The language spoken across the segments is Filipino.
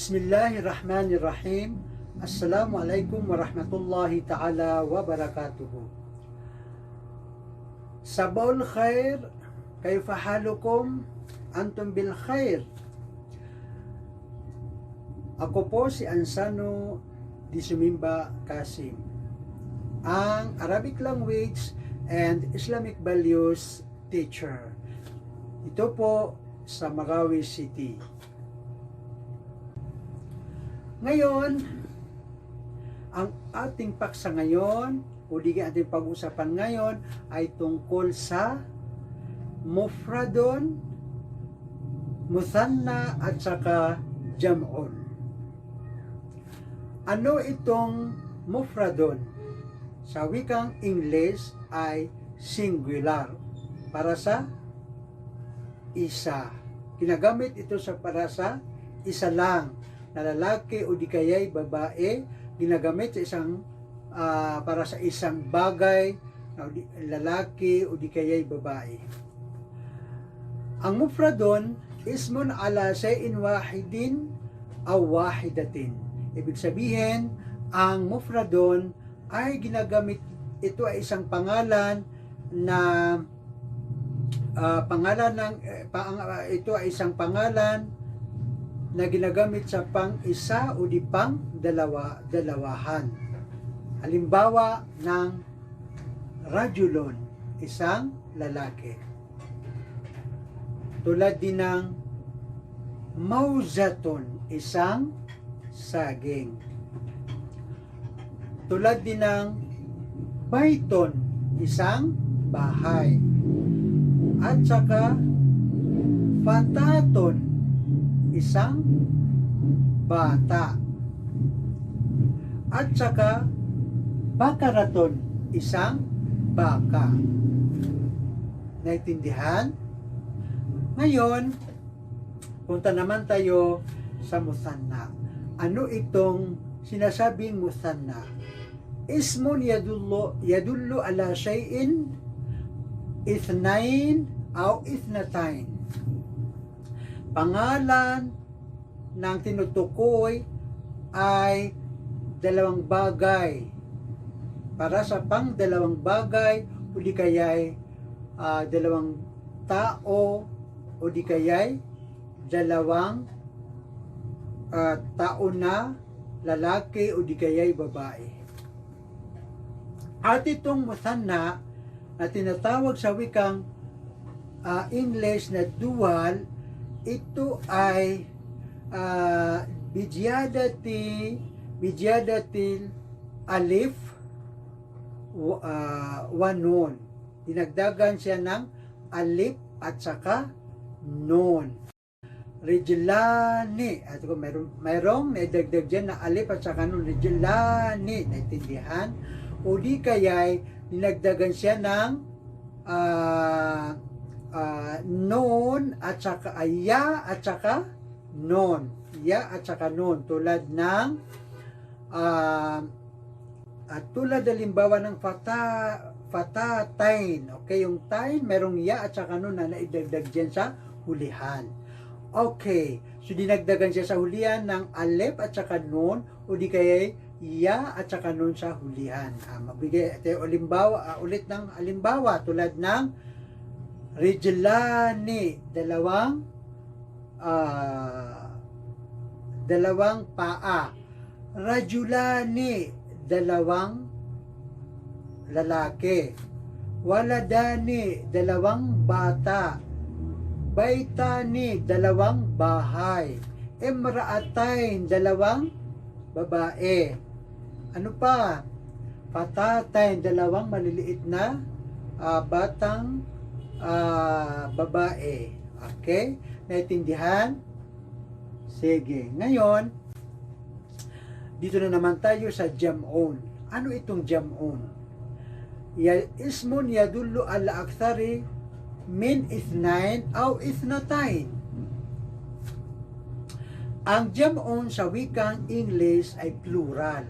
Bismillahirrahmanirrahim. Assalamualaikum warahmatullahi ta'ala wabarakatuhu. Sabahul khair, kayfa halukum? Antum bil khair. Ako po si Ansano di Sumimba Casim, ang Arabic language and Islamic values teacher. Ito po sa Marawi City. Ngayon, ang ating paksa ngayon, o di ating pag-usapan ngayon, ay tungkol sa mufradon, muthanna at saka jam'un. Ano itong mufradon? Sa wikang English ay singular, para sa isa. Ginagamit ito para sa isa lang, na lalaki o di kaya'y babae, ginagamit sa isang para sa isang bagay, lalaki o di kaya'y babae. Ang mufradon ismun ala shay'in wahidin aw wahidatin. Ibig sabihin, ang mufradon ay ginagamit, ito ay isang pangalan na ito ay isang pangalan na ginagamit sa pang-isa o di pang-dalawahan. Halimbawa ng rajulon, isang lalaki. Tulad din ng mauzaton, isang saging. Tulad din ng baiton, isang bahay. At saka fataton, isang bata. At saka bakaraton, isang baka. Naintindihan? Ngayon, punta naman tayo sa muthanna. Ano itong sinasabing muthanna? Ismun yadullu ala shay'in ithnain aw ithnatain. Pangalan ng tinutukoy ay dalawang bagay, para sa pang-dalawang bagay o di kaya'y dalawang tao o di kaya'y dalawang tao na lalaki o di kaya'y babae. At itong muthanna na tinatawag sa wikang English na dual, ito ay bijadatil alif wa nun. Dinagdagan siya ng alif at saka nun. Rijlani, at kung mayroong naidagdag dyan na alif at saka nun, rijlani, naintindihan? O di kaya'y dinagdagan siya ng non at saka ya at saka non. Ya at saka non. Tulad ng tulad halimbawa ng fatatain. Okay, yung tain, merong ya at saka non na naidagdag dyan sa hulihan. Okay, so dinagdagan siya sa hulihan ng alef at saka non o di kaya ya at saka non sa hulihan. Magbigay tayo ulit ng halimbawa tulad ng rijlani, dalawang paa. Rajulani, dalawang lalaki. Waladani, dalawang bata. Baitani, dalawang bahay. Imra'atain, dalawang babae. Ano pa? Patatain, dalawang maliliit na batang babae. Okay? Naintindihan? Sige. Ngayon, dito na naman tayo sa jam'un. Ano itong jam'un? Ismun yadullu ala akthari min ithnain aw ithnatain. Ang jam'un sa wikang English ay plural.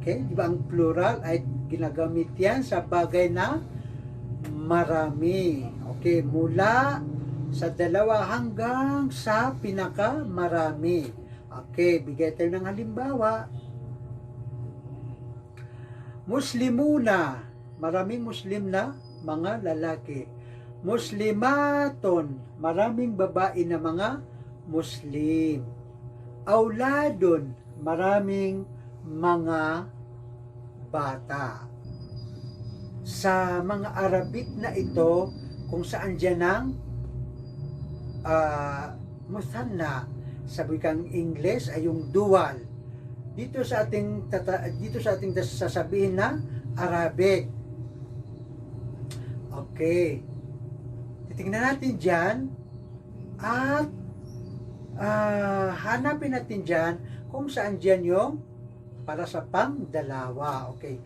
Okay? Di ba ang plural ay ginagamit yan sa bagay na marami. Okay, mula sa dalawa hanggang sa pinakamarami. Okay, bigay tayo ng halimbawa. Muslimuna, maraming Muslim na mga lalaki. Muslimaton, maraming babae na mga Muslim. Auladon, maraming mga bata. Sa mga Arabic na ito, kung saan dyan ang musanna, sa wikang Ingles ay yung dual. Dito sa ating sasabihin na Arabic. Okay. Titingnan natin dyan at hanapin natin dyan kung saan dyan yung para sa pang-dalawa. Okay.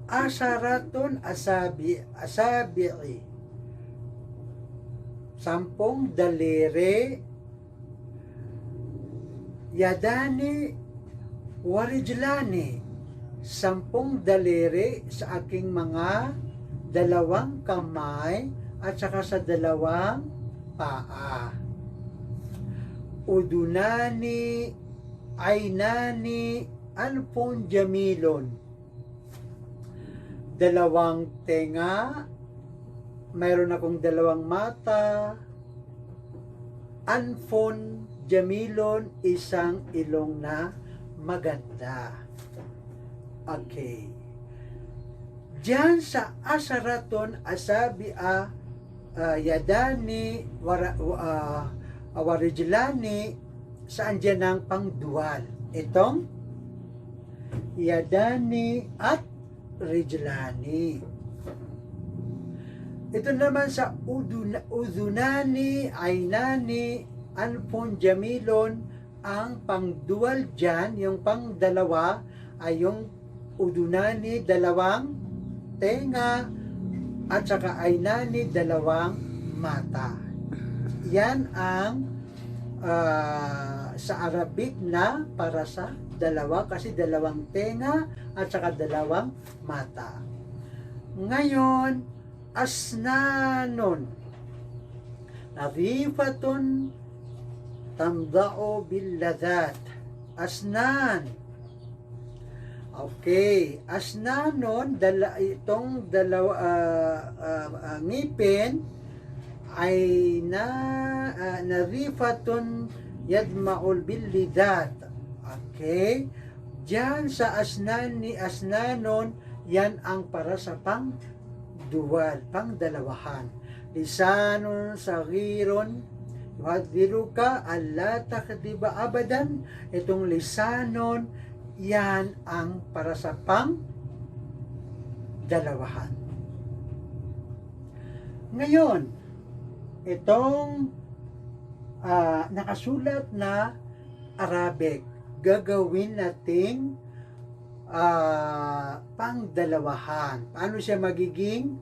Asaratun asabi'i. 10 daliri. Yadani warijlani. 10 daliri sa aking mga dalawang kamay at saka sa dalawang paa. Udunani, aynani, alpon jamilon. 2 tenga, mayroon akong 2 mata, anfon jamilon, isang ilong na maganda. Okay. Diyan sa asaraton asabi'a yadani warijlani, saan dyan ang pangdual? Itong yadani at rijlani. Ito naman sa udunani, aynani, alpon jamilon, ang pangdual dyan, yung pangdalawa ay yung udunani, 2 tenga, at saka aynani, 2 mata. Yan ang sa Arabic na para sa dalawa, kasi 2 tenga at saka 2 mata. Ngayon, asnanon, nadifatun tamdao billadat. Asnan. Okay, asnanon, itong ngipin ay nadifatun yadma'ul billidat. Okay, diyan sa asnanon, yan ang para sa pang-dual, pang-dalawahan. Lisanun sagiron yuhadiruka alla takdiba abadan. Itong lisanon, yan ang para sa pang-dalawahan. Ngayon, itong nakasulat na Arabic, gagawin nating pang-dalawahan. Paano siya magiging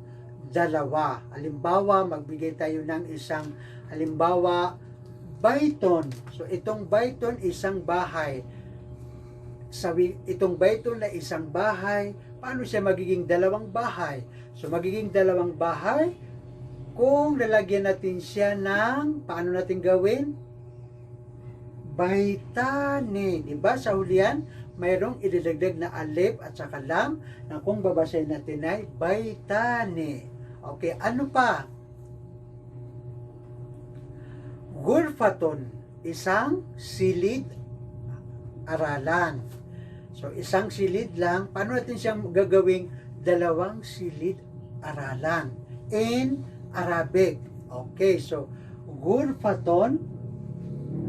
dalawa? Halimbawa, magbigay tayo ng isang halimbawa, bayton. So, itong bayton, isang bahay. Itong bayton na isang bahay, paano siya magiging 2 bahay? So, magiging 2 bahay kung lalagyan natin siya ng, paano natin gawin? Baytani. Diba? Sa hulihan, mayroong ididagdag na alif at saka lam na kung babasahin natin ay baytani. Okay, ano pa? Gurfatun, isang silid aralan. So, isang silid lang. Paano natin siyang gagawing 2 silid aralan in Arabic? Okay, so, gurfatun,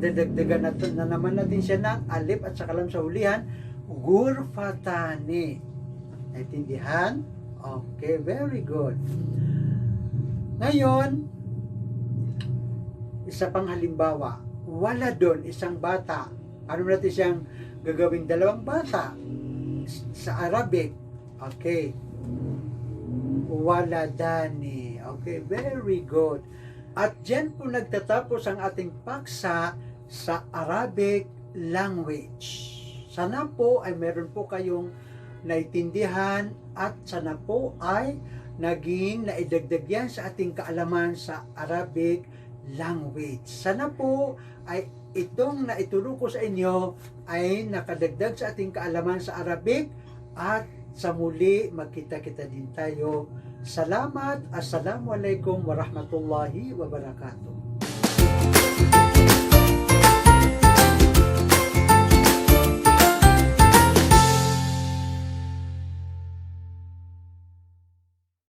dadagdagan na naman natin siya ng alif at saka lam sa hulihan, gurfatani. Naintindihan? Okay, very good. Ngayon, isa pang halimbawa, waladon, isang bata. Ano natin siyang gagawing 2 bata sa Arabic? Okay, waladani. Okay, very good. At dyan po nagtatapos ang ating paksa sa Arabic language. Sana po ay meron po kayong naitindihan at sana po ay naging naidagdag yan sa ating kaalaman sa Arabic language. Sana po ay itong naituro ko sa inyo ay nakadagdag sa ating kaalaman sa Arabic, at sa muli magkita-kita din tayo. Salamat. Assalamualaikum warahmatullahi wabarakatuh.